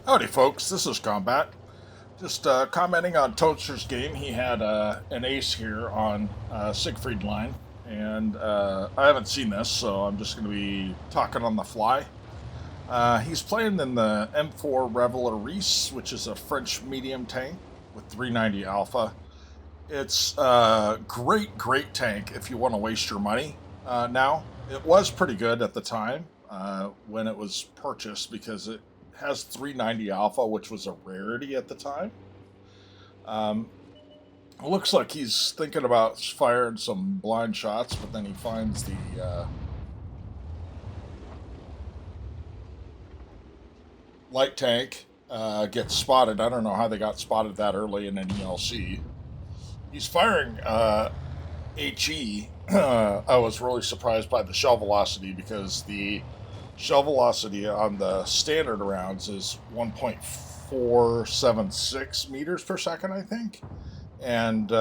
Howdy, folks. This is Combat. Just commenting on Tonster's game. He had an ace here on Sigfreid line, and I haven't seen this, so I'm just going to be talking on the fly. He's playing in the M4 Reveler Reese, which is a French medium tank with 390 alpha. It's a great tank if you want to waste your money now. It was pretty good at the time when it was purchased because it has 390 alpha, which was a rarity at the time. Um, it looks like he's thinking about firing some blind shots, but then he finds the light tank, gets spotted. I don't know how they got spotted that early in an ELC. He's firing HE. I was really surprised by the shell velocity because the shell velocity on the standard rounds is 1.476 meters per second, I think. And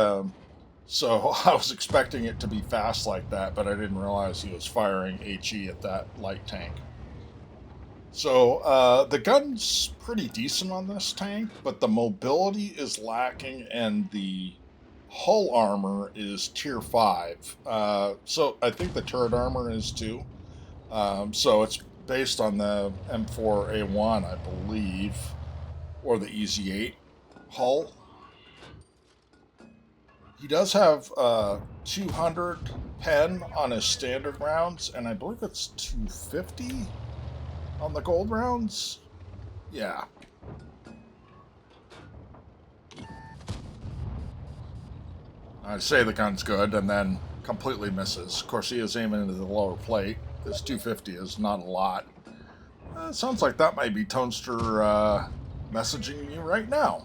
so I was expecting it to be fast like that, but I didn't realize he was firing HE at that light tank. So the gun's pretty decent on this tank, but the mobility is lacking and the hull armor is tier 5. So I think the turret armor is too. So it's based on the M4A1, I believe, or the EZ8 hull. He does have 200 pen on his standard rounds, and I believe it's 250 on the gold rounds. Yeah. I'd say the gun's good, and then completely misses. Of course, he is aiming into the lower plate. This 250 is not a lot. Sounds like that might be Tonster messaging me right now.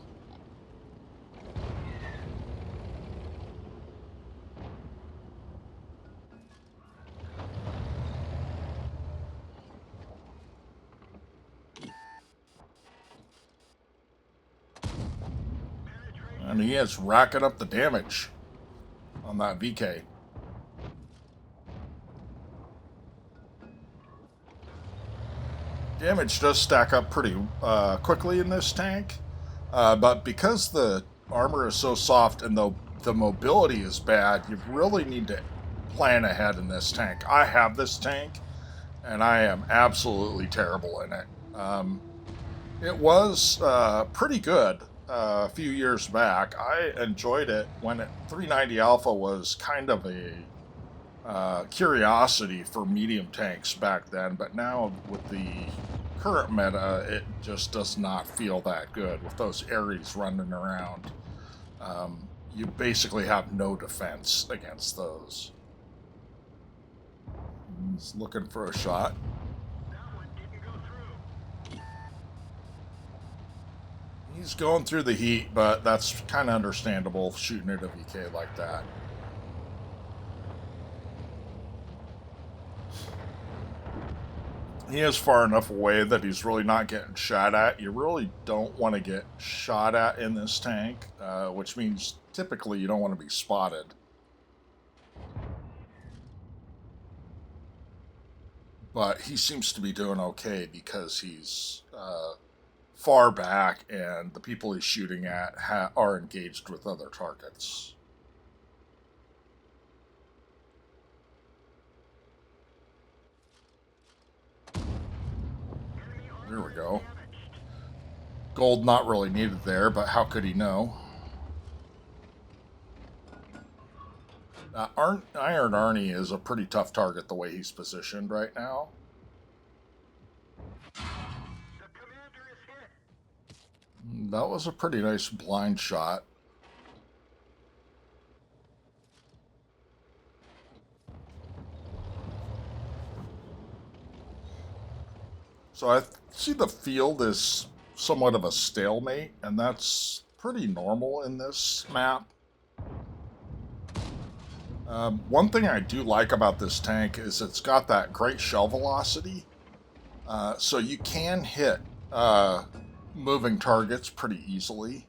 And he is racking up the damage on that VK. Damage does stack up pretty quickly in this tank, but because the armor is so soft and the mobility is bad, you really need to plan ahead in this tank. I have this tank, and I am absolutely terrible in it. It was pretty good a few years back. I enjoyed it when 390 Alpha was kind of a curiosity for medium tanks back then, but now with the current meta, it just does not feel that good with those Ares running around. You basically have no defense against those. He's looking for a shot. He's going through the heat, but that's kind of understandable shooting at a VK like that. He is far enough away that he's really not getting shot at. You really don't want to get shot at in this tank, which means typically you don't want to be spotted. But he seems to be doing okay because he's far back and the people he's shooting at are engaged with other targets. There we go. Gold not really needed there, but how could he know? Iron Arnie is a pretty tough target the way he's positioned right now. That was a pretty nice blind shot. So I see the field is somewhat of a stalemate, and that's pretty normal in this map. One thing I do like about this tank is it's got that great shell velocity, so you can hit moving targets pretty easily.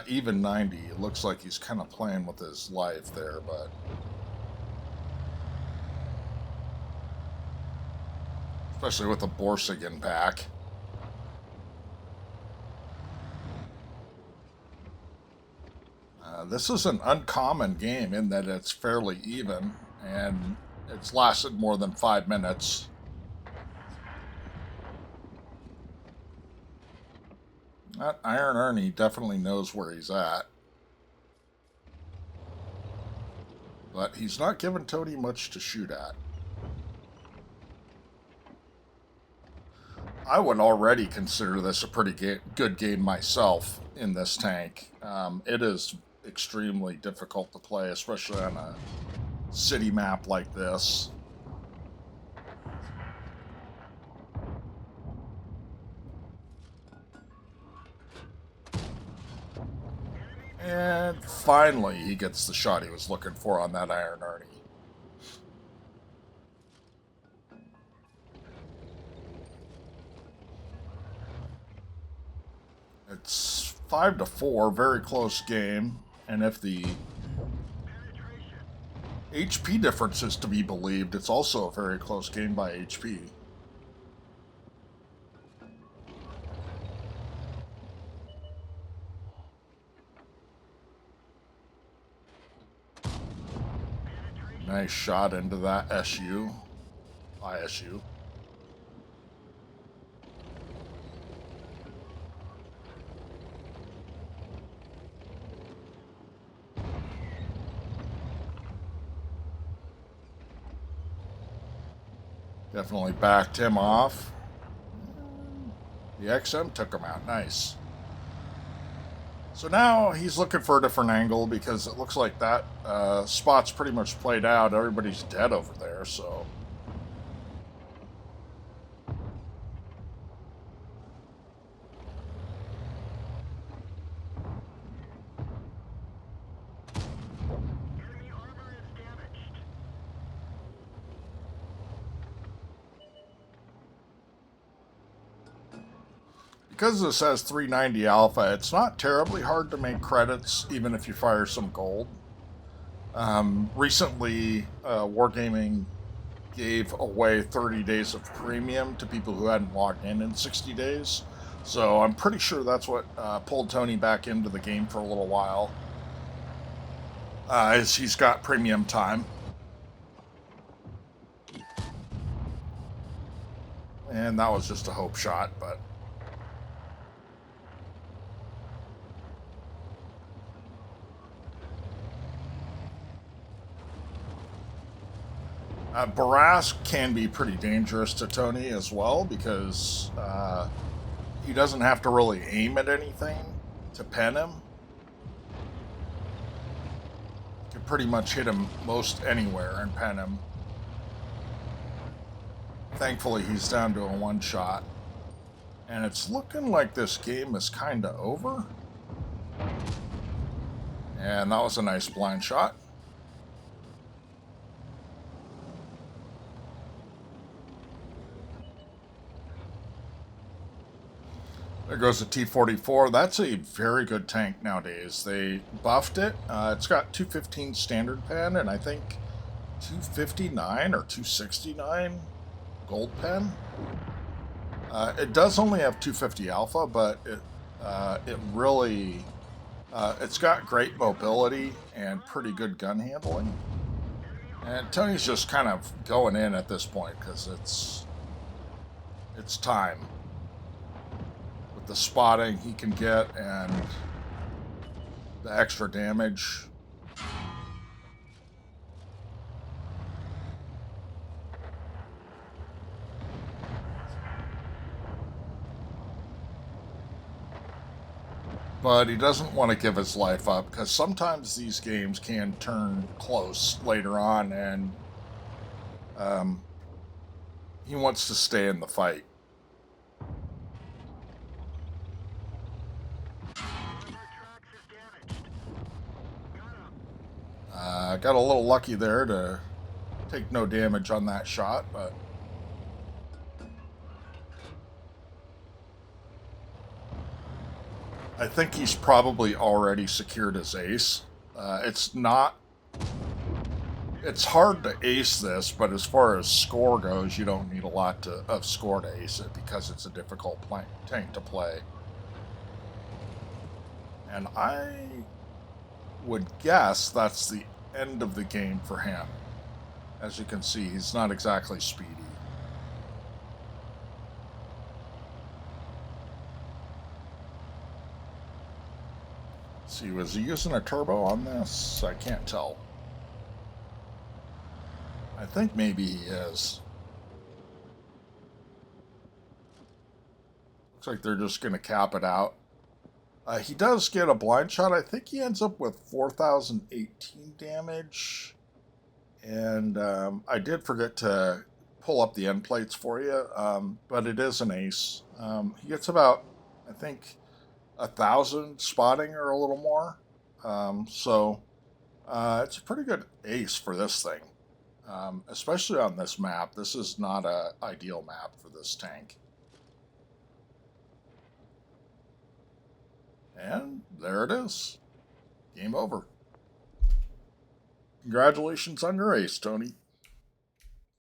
Even 90, it looks like he's kind of playing with his life there, but especially with the Borsig in back. This is an uncommon game in that it's fairly even, and it's lasted more than 5 minutes. That Iron Ernie definitely knows where he's at. But he's not giving Tony much to shoot at. I would already consider this a pretty good game myself in this tank. It is extremely difficult to play, especially on a city map like this. And finally, he gets the shot he was looking for on that Iron Ernie. It's 5-4, very close game. And if the HP difference is to be believed, it's also a very close game by HP. Nice shot into that ISU. Definitely backed him off. The XM took him out. Nice. So now he's looking for a different angle because it looks like that spot's pretty much played out. Everybody's dead over there, so... Because this has 390 alpha, it's not terribly hard to make credits, even if you fire some gold. Recently, Wargaming gave away 30 days of premium to people who hadn't logged in 60 days. So I'm pretty sure that's what pulled Tony back into the game for a little while. As he's got premium time. And that was just a hope shot, but... Barask can be pretty dangerous to Tony as well because he doesn't have to really aim at anything to pen him. You can pretty much hit him most anywhere and pen him. Thankfully, he's down to a one shot. And it's looking like this game is kind of over. And that was a nice blind shot. There goes the T-44. That's a very good tank nowadays. They buffed it. It's got 215 standard pen and I think 259 or 269 gold pen. It does only have 250 alpha, but it really... it's got great mobility and pretty good gun handling. And Tony's just kind of going in at this point because it's time. The spotting he can get and the extra damage. But he doesn't want to give his life up because sometimes these games can turn close later on and he wants to stay in the fight. Got a little lucky there to take no damage on that shot, but I think he's probably already secured his ace. It's hard to ace this, but as far as score goes, you don't need a lot of score to ace it because it's a difficult tank to play. And would guess that's the end of the game for him. As you can see, he's not exactly speedy. See, was he using a turbo on this? I can't tell. I think maybe he is. Looks like they're just going to cap it out. He does get a blind shot. I think he ends up with 4,018 damage. And I did forget to pull up the end plates for you, but it is an ace. He gets about, I think, 1,000 spotting or a little more. So it's a pretty good ace for this thing, especially on this map. This is not an ideal map for this tank. And there it is. Game over. Congratulations on your ace, Tony.